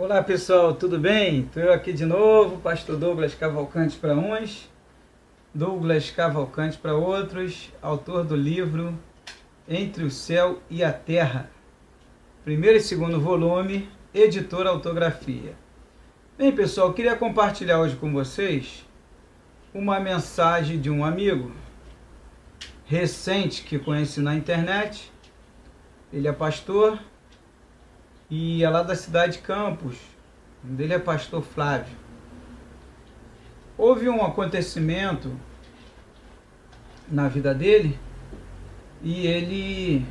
Olá pessoal, tudo bem? Estou eu aqui de novo, Pastor Douglas Cavalcante para uns, Douglas Cavalcante para outros, autor do livro Entre o Céu e a Terra, primeiro e segundo volume, editora Autografia. Bem pessoal, queria compartilhar hoje com vocês uma mensagem de um amigo recente que conheci na internet. Ele é pastor e é lá da cidade de Campos. O nome dele é pastor Flávio. Houve um acontecimento na vida dele e ele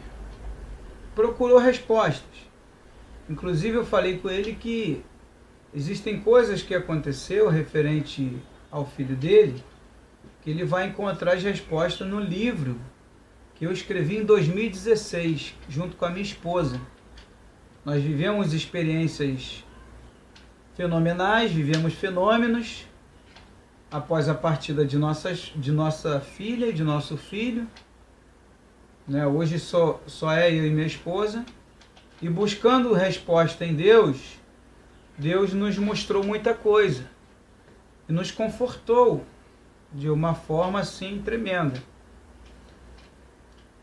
procurou respostas. Inclusive eu falei com ele que existem coisas que aconteceu referente ao filho dele, que ele vai encontrar as respostas no livro que eu escrevi em 2016, junto com a minha esposa. Nós vivemos experiências fenomenais, vivemos fenômenos após a partida de nossa filha e de nosso filho. Hoje só é eu e minha esposa. E buscando resposta em Deus, Deus nos mostrou muita coisa e nos confortou de uma forma assim tremenda.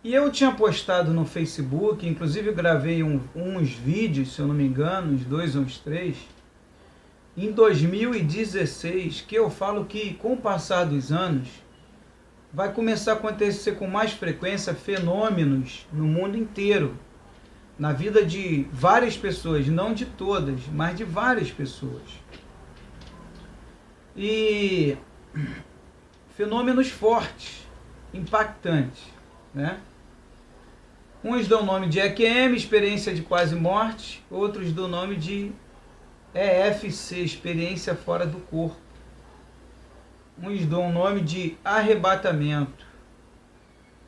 E eu tinha postado no Facebook, inclusive eu gravei uns vídeos, se eu não me engano, uns 2 ou uns 3, em 2016, que eu falo que com o passar dos anos, vai começar a acontecer com mais frequência fenômenos no mundo inteiro, na vida de várias pessoas, não de todas, mas de várias pessoas. E fenômenos fortes, impactantes, né? Uns dão o nome de EQM, experiência de quase morte, outros dão o nome de EFC, experiência fora do corpo. Uns dão o nome de arrebatamento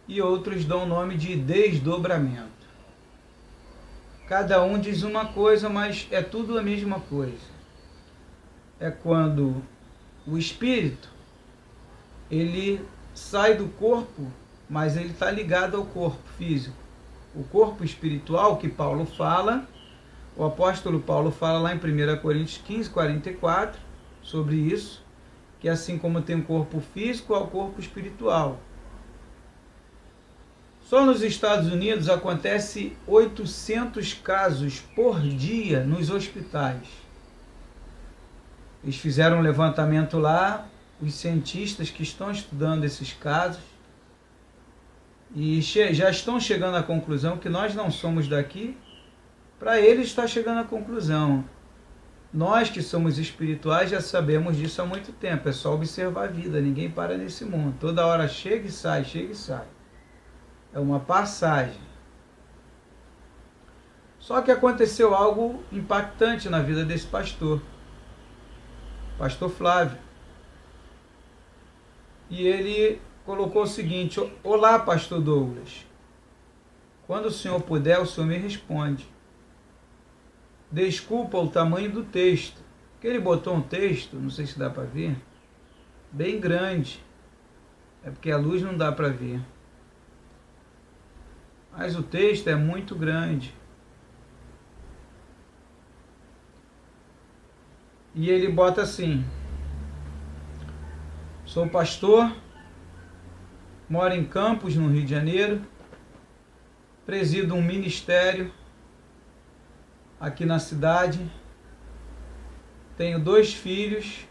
e outros dão o nome de desdobramento. Cada um diz uma coisa, mas é tudo a mesma coisa. É quando o espírito, ele sai do corpo, mas ele está ligado ao corpo físico. O corpo espiritual que Paulo fala, o apóstolo Paulo fala lá em 1 Coríntios 15, 44, sobre isso, que assim como tem o corpo físico, há o corpo espiritual. Só nos Estados Unidos acontece 800 casos por dia nos hospitais. Eles fizeram um levantamento lá, os cientistas que estão estudando esses casos, e já estão chegando à conclusão que nós não somos daqui. Para eles está chegando à conclusão. Nós que somos espirituais já sabemos disso há muito tempo. É só observar a vida, ninguém para nesse mundo. Toda hora chega e sai, chega e sai. É uma passagem. Só que aconteceu algo impactante na vida desse pastor, pastor Flávio. E ele colocou o seguinte: olá, pastor Douglas. Quando o senhor puder, o senhor me responde. Desculpa o tamanho do texto. Porque ele botou um texto, não sei se dá para ver, bem grande. É porque a luz não dá para ver. Mas o texto é muito grande. E ele bota assim: sou pastor, moro em Campos, no Rio de Janeiro, presido um ministério aqui na cidade, tenho 2 filhos,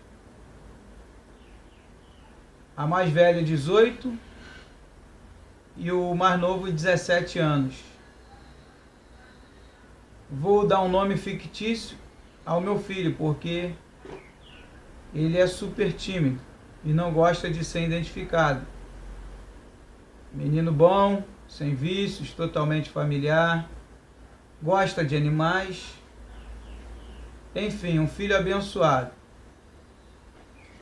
a mais velha 18 e o mais novo 17 anos. Vou dar um nome fictício ao meu filho, porque ele é super tímido e não gosta de ser identificado. Menino bom, sem vícios, totalmente familiar, gosta de animais, enfim, um filho abençoado.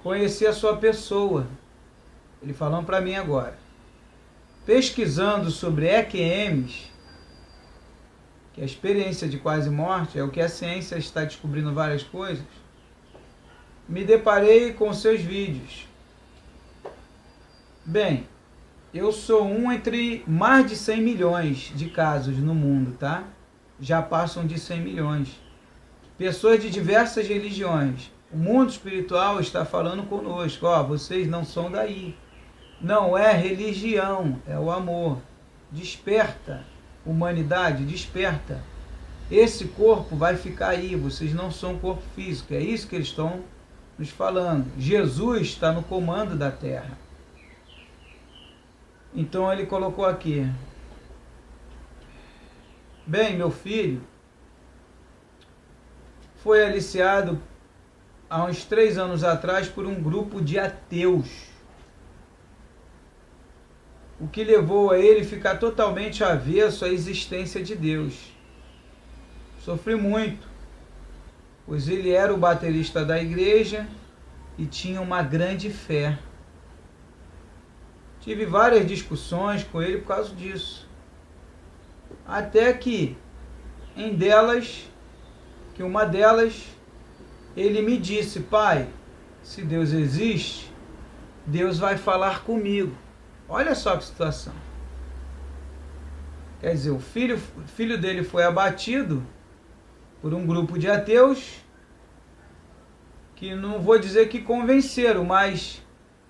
Conheci a sua pessoa, ele falando para mim agora. Pesquisando sobre EQMs, que é a experiência de quase morte, é o que a ciência está descobrindo várias coisas, me deparei com seus vídeos. Bem, eu sou um entre mais de 100 milhões de casos no mundo, tá? Já passam de 100 milhões. pessoas de diversas religiões. O mundo espiritual está falando conosco, ó, vocês não são daí. Não é religião, é o amor. Desperta, humanidade, desperta. Esse corpo vai ficar aí, vocês não são corpo físico, é isso que eles estão nos falando. Jesus está no comando da terra. Então ele colocou aqui: bem, meu filho foi aliciado há uns 3 anos atrás por um grupo de ateus, o que levou a ele ficar totalmente avesso à existência de Deus. Sofri muito, pois ele era o baterista da igreja e tinha uma grande fé. Tive várias discussões com ele por causa disso, até que uma delas, ele me disse: pai, se Deus existe, Deus vai falar comigo. Olha só que situação. Quer dizer, o filho dele foi abatido por um grupo de ateus que não vou dizer que convenceram, mas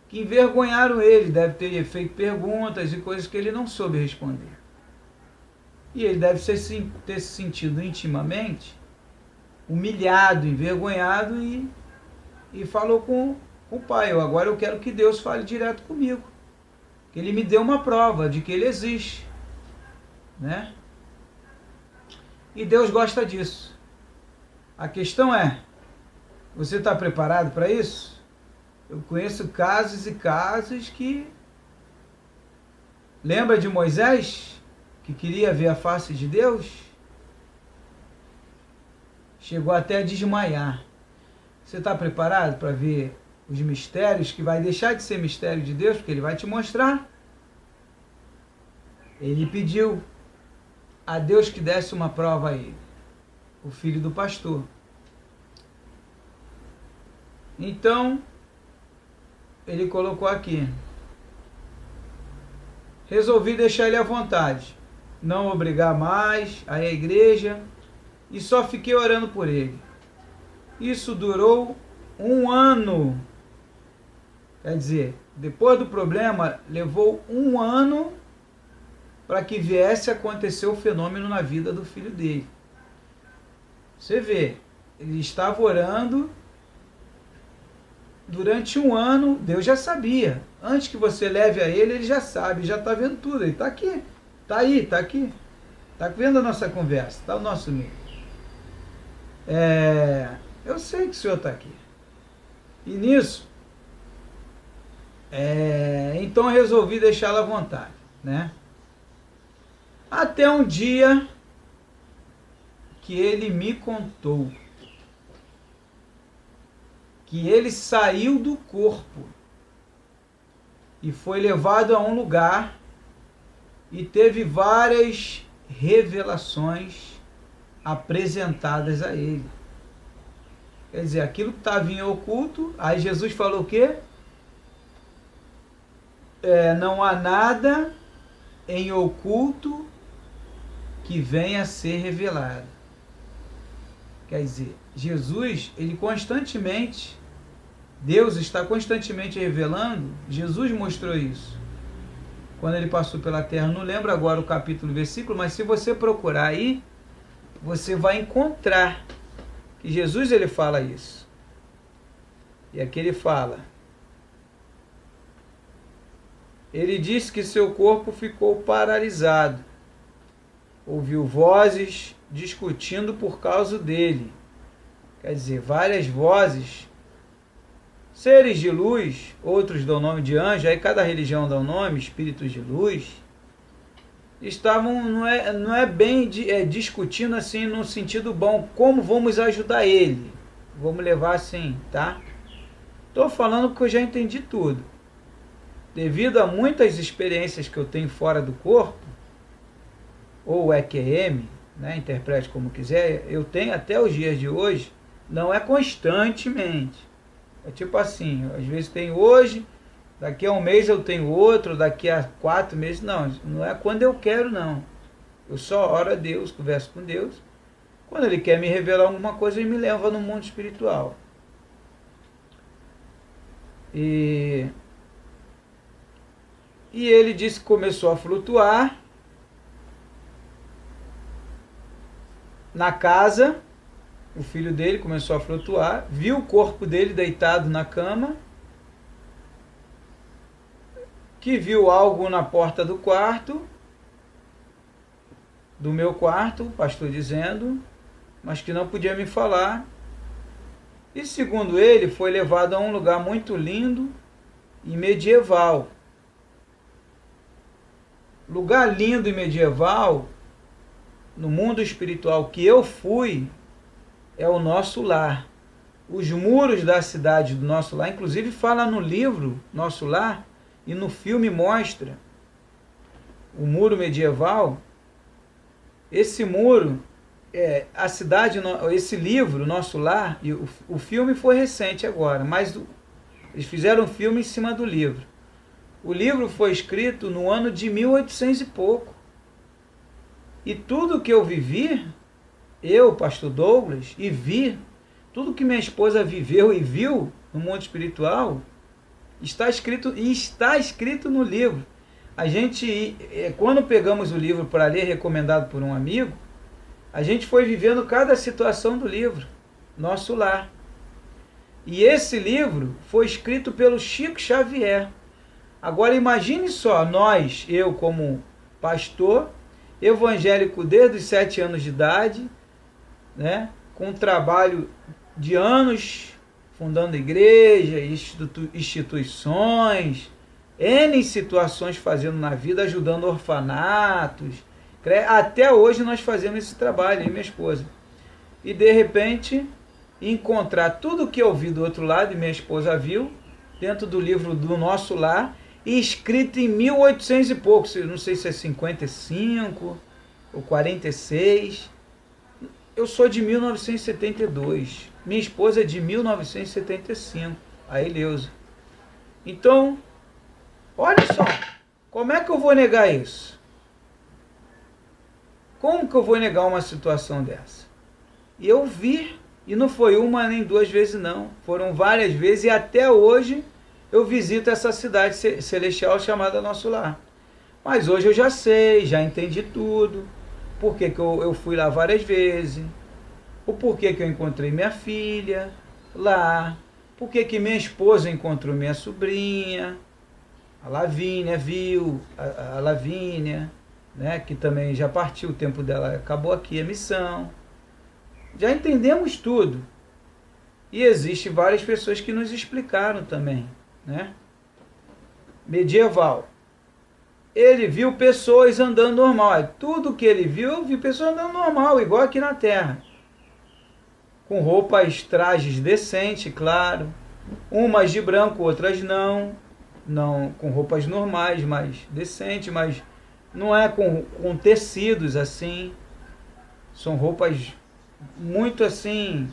que envergonharam ele. Deve ter feito perguntas e coisas que ele não soube responder. E ele deve ter se sentido intimamente humilhado, envergonhado e falou com o pai: agora eu quero que Deus fale direto comigo, que ele me dê uma prova de que ele existe, né? E Deus gosta disso. A questão é, você está preparado para isso? Eu conheço casos e casos que... Lembra de Moisés, que queria ver a face de Deus? Chegou até a desmaiar. Você está preparado para ver os mistérios, que vai deixar de ser mistério de Deus, porque ele vai te mostrar? Ele pediu a Deus que desse uma prova a ele, o filho do pastor. Então, ele colocou aqui: resolvi deixar ele à vontade, não obrigar mais a igreja, e só fiquei orando por ele. Isso durou 1 ano. Quer dizer, depois do problema, levou 1 ano para que viesse a acontecer o fenômeno na vida do filho dele. Você vê, ele estava orando durante 1 ano. Deus já sabia. Antes que você leve a ele, ele já sabe, já está vendo tudo. Ele está aqui, está aí, está aqui. Está vendo a nossa conversa, está o nosso meio. Eu sei que o senhor está aqui. E nisso, então eu resolvi deixá-lo à vontade, né? Até um dia que ele me contou que ele saiu do corpo e foi levado a um lugar e teve várias revelações apresentadas a ele. Quer dizer, aquilo que estava em oculto, aí Jesus falou o quê? Não há nada em oculto que venha a ser revelado. Quer dizer, Jesus, ele constantemente, Deus está constantemente revelando. Jesus mostrou isso quando ele passou pela terra. Não lembro agora o capítulo, o versículo, mas se você procurar aí, você vai encontrar que Jesus, ele fala isso. E aqui ele fala: ele disse que seu corpo ficou paralisado. Ouviu vozes discutindo por causa dele. Quer dizer, várias vozes. Seres de luz, outros dão nome de anjo, aí cada religião dá um nome, espíritos de luz, estavam, não é bem discutindo assim no sentido bom, como vamos ajudar ele. Vamos levar assim, tá? Estou falando porque eu já entendi tudo. Devido a muitas experiências que eu tenho fora do corpo, ou EQM, né, interprete como quiser, eu tenho até os dias de hoje, não é constantemente. É tipo assim, às vezes tem hoje, daqui a 1 mês eu tenho outro, daqui a 4 meses, não é quando eu quero, não. Eu só oro a Deus, converso com Deus, Quando ele quer me revelar alguma coisa, ele me leva no mundo espiritual. E ele disse que começou a flutuar na casa. O filho dele começou a flutuar, viu o corpo dele deitado na cama, que viu algo na porta do quarto, do meu quarto, o pastor dizendo, mas que não podia me falar. E segundo ele, foi levado a um lugar muito lindo e medieval. Lugar lindo e medieval, no mundo espiritual que eu fui, é o nosso lar. Os muros da cidade do nosso lar, inclusive fala no livro Nosso Lar, e no filme mostra o muro medieval. Esse muro, a cidade, esse livro, Nosso Lar, e o filme foi recente agora, mas eles fizeram um filme em cima do livro. O livro foi escrito no ano de 1800 e pouco. E tudo que eu vivi, eu, pastor Douglas, e vi, tudo que minha esposa viveu e viu no mundo espiritual, está escrito no livro. A gente, quando pegamos o livro para ler, recomendado por um amigo, a gente foi vivendo cada situação do livro, Nosso Lar. E esse livro foi escrito pelo Chico Xavier. Agora imagine só, eu como pastor, evangélico desde os 7 anos de idade, né, com um trabalho de anos, fundando igrejas, instituições, N situações fazendo na vida, ajudando orfanatos. Até hoje nós fazemos esse trabalho, eu e minha esposa. E de repente, encontrar tudo que eu vi do outro lado, e minha esposa viu, dentro do livro do Nosso Lar, e escrito em 1800 e pouco, não sei se é 55 ou 46. Eu sou de 1972, minha esposa é de 1975, a Eleusa. Então, olha só, como é que eu vou negar isso? Como que eu vou negar uma situação dessa? E eu vi, e não foi uma nem duas vezes não, foram várias vezes, e até hoje eu visito essa cidade celestial chamada Nosso Lar. Mas hoje eu já sei, já entendi tudo. Por que que eu fui lá várias vezes, o porquê que eu encontrei minha filha lá, por que que minha esposa encontrou minha sobrinha, a Lavínia, viu, a Lavínia, né, que também já partiu, o tempo dela acabou aqui, a missão. Já entendemos tudo. E existem várias pessoas que nos explicaram também, né? Medieval. Ele viu pessoas andando normal. Tudo que ele viu, eu vi pessoas andando normal, igual aqui na Terra. Com roupas, trajes decentes, claro. Umas de branco, outras não. Não com roupas normais, mas decentes, mas não é com tecidos assim. São roupas muito assim,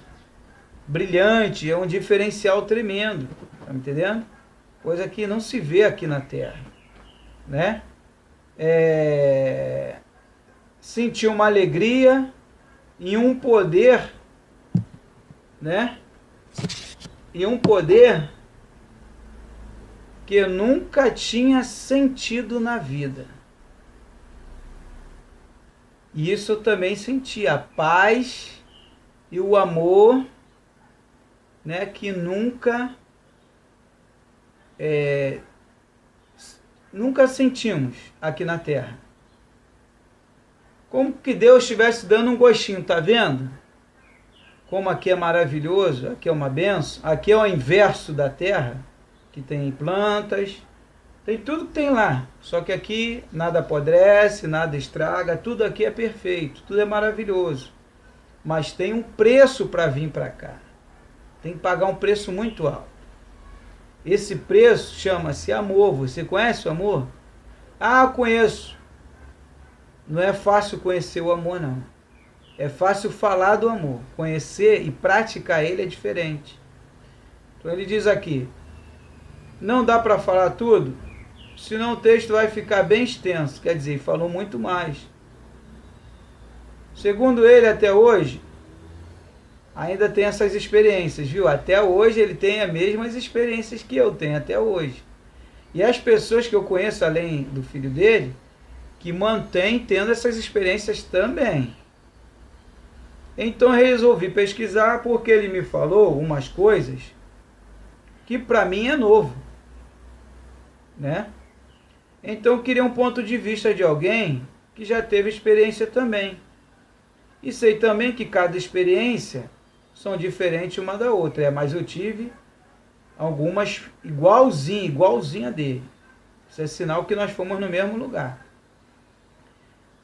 brilhantes, é um diferencial tremendo. Tá me entendendo? Coisa que não se vê aqui na Terra, né? Sentir uma alegria e um poder, né? E um poder que eu nunca tinha sentido na vida. E isso eu também senti, a paz e o amor, né, que nunca sentimos aqui na Terra. Como que Deus estivesse dando um gostinho, tá vendo? Como aqui é maravilhoso, aqui é uma benção, aqui é o inverso da Terra, que tem plantas, tem tudo que tem lá, só que aqui nada apodrece, nada estraga, tudo aqui é perfeito, tudo é maravilhoso, mas tem um preço para vir para cá, tem que pagar um preço muito alto. Esse preço chama-se amor. Você conhece o amor? Ah, eu conheço. Não é fácil conhecer o amor, não. É fácil falar do amor. Conhecer e praticar ele é diferente. Então ele diz aqui, não dá para falar tudo, senão o texto vai ficar bem extenso. Quer dizer, falou muito mais. Segundo ele, até hoje, ainda tem essas experiências, viu? Até hoje ele tem as mesmas experiências que eu tenho até hoje. E as pessoas que eu conheço, além do filho dele, que mantêm tendo essas experiências também. Então eu resolvi pesquisar porque ele me falou umas coisas que para mim é novo, né? Então eu queria um ponto de vista de alguém que já teve experiência também. E sei também que cada experiência são diferentes uma da outra, mas eu tive algumas igualzinha dele. Isso é sinal que nós fomos no mesmo lugar.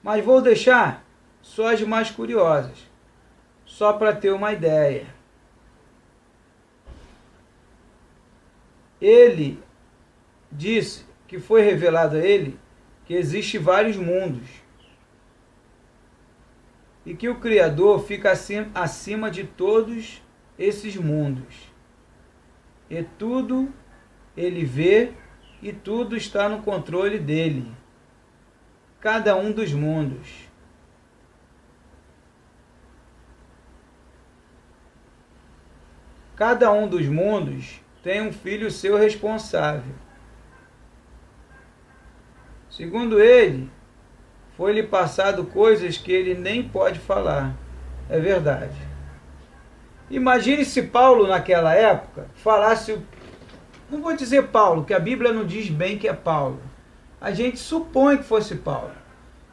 Mas vou deixar só as mais curiosas, só para ter uma ideia. Ele disse que foi revelado a ele que existem vários mundos e que o Criador fica acima de todos esses mundos. E tudo ele vê e tudo está no controle dele. Cada um dos mundos. Cada um dos mundos tem um filho seu responsável. Segundo ele, foi-lhe passado coisas que ele nem pode falar. É verdade. Imagine se Paulo naquela época falasse, não vou dizer Paulo, que a Bíblia não diz bem que é Paulo. A gente supõe que fosse Paulo.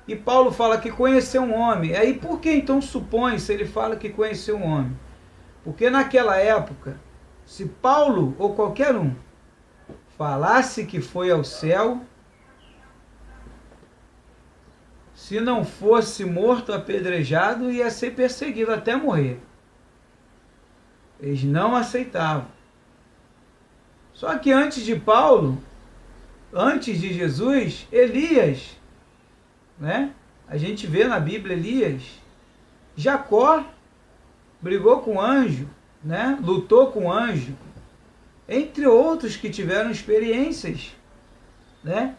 E Paulo fala que conheceu um homem. Aí por que então supõe se ele fala que conheceu um homem? Porque naquela época, se Paulo ou qualquer um falasse que foi ao céu, se não fosse morto apedrejado, ia ser perseguido até morrer. Eles não aceitavam. Só que antes de Paulo, antes de Jesus, Elias, né? A gente vê na Bíblia Elias, Jacó brigou com anjo, né? Lutou com anjo, entre outros que tiveram experiências, né?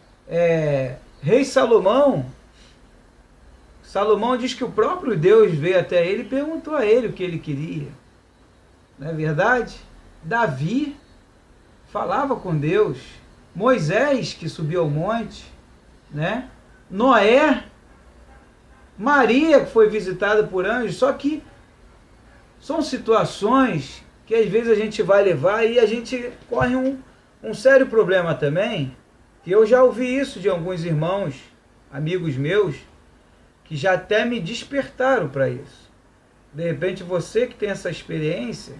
Rei Salomão diz que o próprio Deus veio até ele e perguntou a ele o que ele queria. Não é verdade? Davi falava com Deus. Moisés, que subiu ao monte, né? Noé, Maria, que foi visitada por anjos. Só que são situações que às vezes a gente vai levar e a gente corre um sério problema também, que eu já ouvi isso de alguns irmãos, amigos meus, que já até me despertaram para isso. De repente você que tem essa experiência,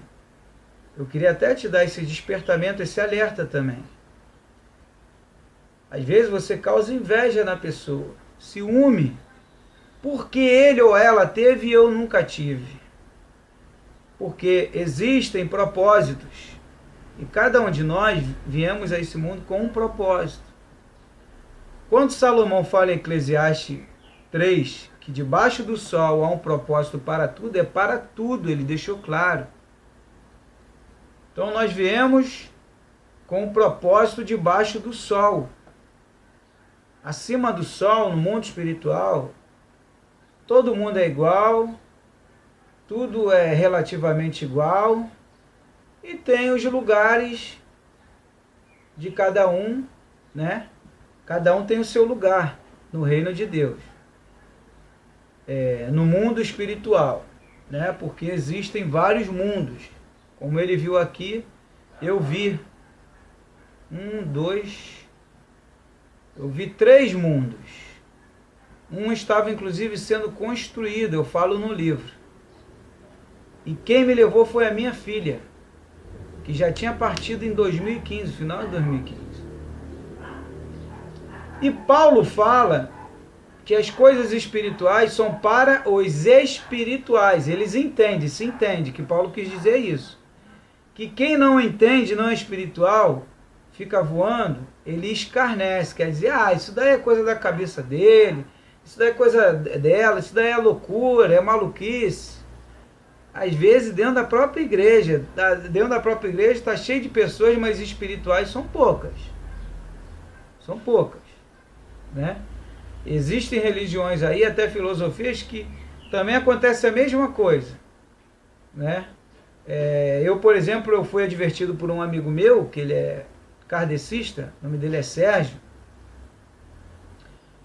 eu queria até te dar esse despertamento, esse alerta também. Às vezes você causa inveja na pessoa, ciúme, porque ele ou ela teve e eu nunca tive. Porque existem propósitos, e cada um de nós viemos a esse mundo com um propósito. Quando Salomão fala em Eclesiastes 3, que debaixo do sol há um propósito para tudo, é para tudo, ele deixou claro. Então nós viemos com um propósito debaixo do sol. Acima do sol, no mundo espiritual, todo mundo é igual, tudo é relativamente igual, e tem os lugares de cada um, né? Cada um tem o seu lugar no reino de Deus. No mundo espiritual, né? Porque existem vários mundos. Como ele viu aqui, eu vi eu vi 3 mundos. Um estava inclusive sendo construído, eu falo no livro. E quem me levou foi a minha filha, que já tinha partido em 2015, final de 2015. E Paulo fala que as coisas espirituais são para os espirituais. Eles entendem, se entende que Paulo quis dizer isso. Que quem não entende, não é espiritual, fica voando, ele escarnece. Quer dizer, isso daí é coisa da cabeça dele, isso daí é coisa dela, isso daí é loucura, é maluquice. Às vezes dentro da própria igreja está cheio de pessoas, mas espirituais são poucas. São poucas, né? Existem religiões aí, até filosofias, que também acontece a mesma coisa, né? Eu, por exemplo, eu fui advertido por um amigo meu, que ele é kardecista, o nome dele é Sérgio,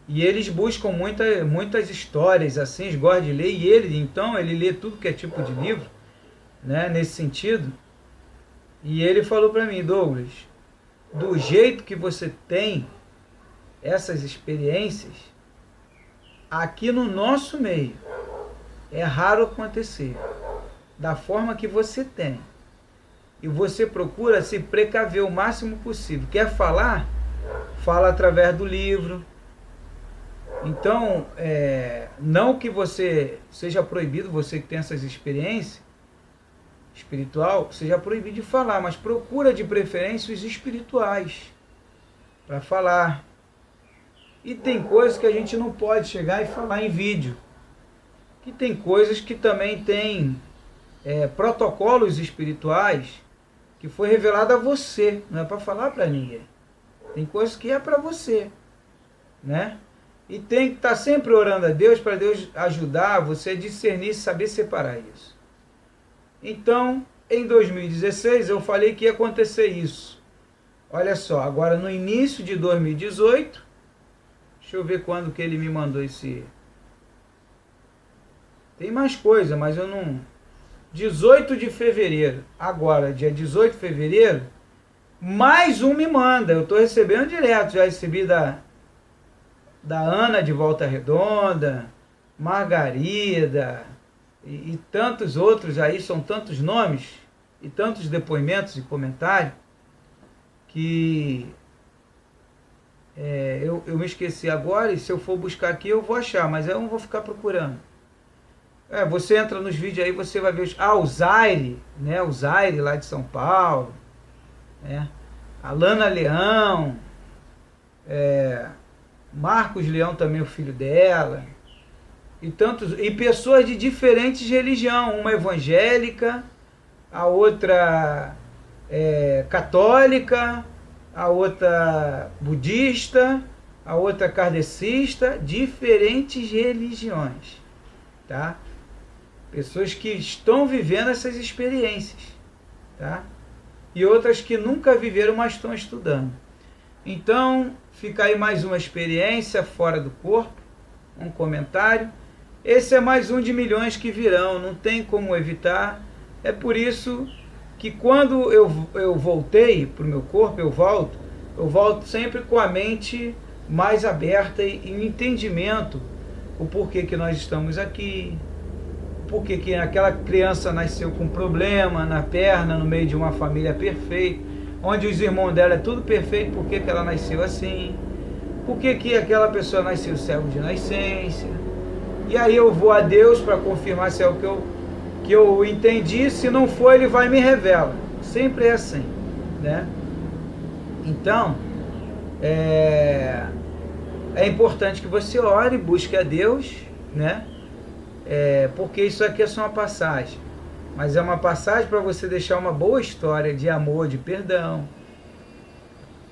e eles buscam muitas histórias, assim, eles gostam de ler, e então, ele lê tudo que é tipo de livro, né, nesse sentido, e ele falou para mim: Douglas, do jeito que você tem essas experiências, aqui no nosso meio, é raro acontecer, da forma que você tem. E você procura se precaver o máximo possível. Quer falar? Fala através do livro. Então, não que você seja proibido, você que tem essas experiências espiritual, seja proibido de falar, mas procura de preferência os espirituais para falar. E tem coisas que a gente não pode chegar e falar em vídeo. Que tem coisas que também tem protocolos espirituais que foi revelado a você, não é para falar para ninguém. Tem coisas que é para você, né? E tem que estar sempre orando a Deus para Deus ajudar você a discernir e saber separar isso. Então, em 2016 eu falei que ia acontecer isso. Olha só, agora no início de 2018, deixa eu ver quando que ele me mandou esse... Tem mais coisa, mas eu não... 18 de fevereiro, agora, dia 18 de fevereiro, mais um me manda. Eu estou recebendo direto, já recebi da Ana de Volta Redonda, Margarida e tantos outros aí, são tantos nomes e tantos depoimentos e comentários que eu me esqueci agora, e se eu for buscar aqui eu vou achar, mas eu não vou ficar procurando. Você entra nos vídeos aí, você vai ver o Zaire, né? O Zaire lá de São Paulo, né? A Lana Leão, Marcos Leão também, o filho dela, e pessoas de diferentes religiões, uma evangélica, a outra católica, a outra budista, a outra kardecista, diferentes religiões, tá? Pessoas que estão vivendo essas experiências, tá? E outras que nunca viveram, mas estão estudando. Então, fica aí mais uma experiência fora do corpo, um comentário. Esse é mais um de milhões que virão, não tem como evitar. É por isso que quando eu voltei para o meu corpo, eu volto sempre com a mente mais aberta e um entendimento, o porquê que nós estamos aqui, porque que aquela criança nasceu com problema na perna, no meio de uma família perfeita, onde os irmãos dela é tudo perfeito, por que ela nasceu assim, por que aquela pessoa nasceu cego de nascença. E aí eu vou a Deus para confirmar se é o que eu entendi, se não for ele vai e me revela, sempre é assim, né? Então, é importante que você ore, busque a Deus, né? Porque isso aqui é só uma passagem, mas é uma passagem para você deixar uma boa história de amor, de perdão,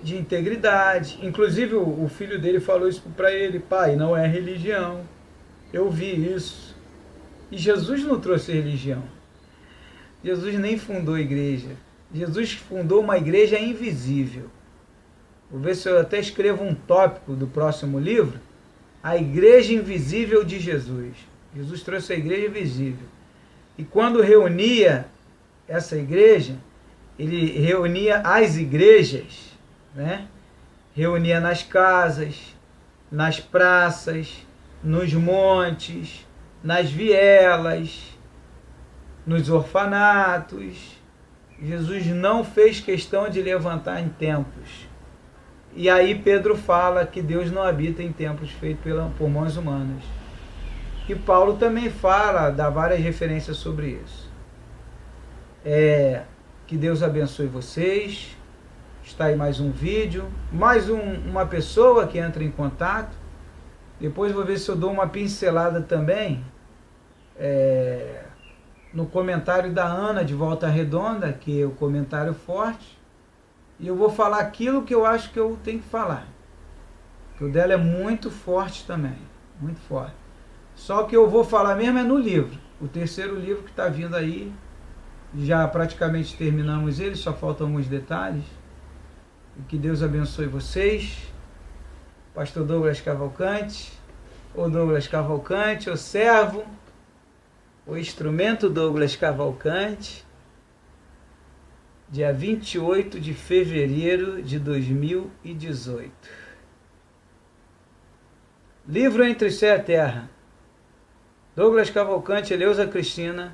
de integridade. Inclusive o filho dele falou isso para ele: pai, não é religião, eu vi isso. E Jesus não trouxe religião, Jesus nem fundou igreja, Jesus fundou uma igreja invisível. Vou ver se eu até escrevo um tópico do próximo livro: a igreja invisível de Jesus. Jesus trouxe a igreja visível. E quando reunia essa igreja, ele reunia as igrejas, né? Reunia nas casas, nas praças, nos montes, nas vielas, nos orfanatos. Jesus não fez questão de levantar em templos. E aí Pedro fala que Deus não habita em templos feitos por mãos humanas. E Paulo também fala, dá várias referências sobre isso. Que Deus abençoe vocês. Está aí mais um vídeo, mais uma pessoa que entra em contato. Depois vou ver se eu dou uma pincelada também no comentário da Ana de Volta Redonda, que é o comentário forte. E eu vou falar aquilo que eu acho que eu tenho que falar. Que o dela é muito forte também, muito forte. Só que eu vou falar mesmo é no livro. O terceiro livro que está vindo aí, já praticamente terminamos ele, só faltam alguns detalhes. E que Deus abençoe vocês. Pastor Douglas Cavalcante, o Douglas Cavalcante, o servo, o instrumento Douglas Cavalcante, dia 28 de fevereiro de 2018. Livro Entre o Céu e a Terra. Douglas Cavalcante, Eleusa Cristina,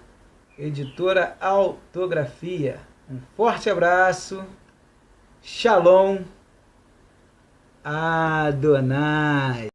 editora Autografia. Um forte abraço. Shalom Adonai.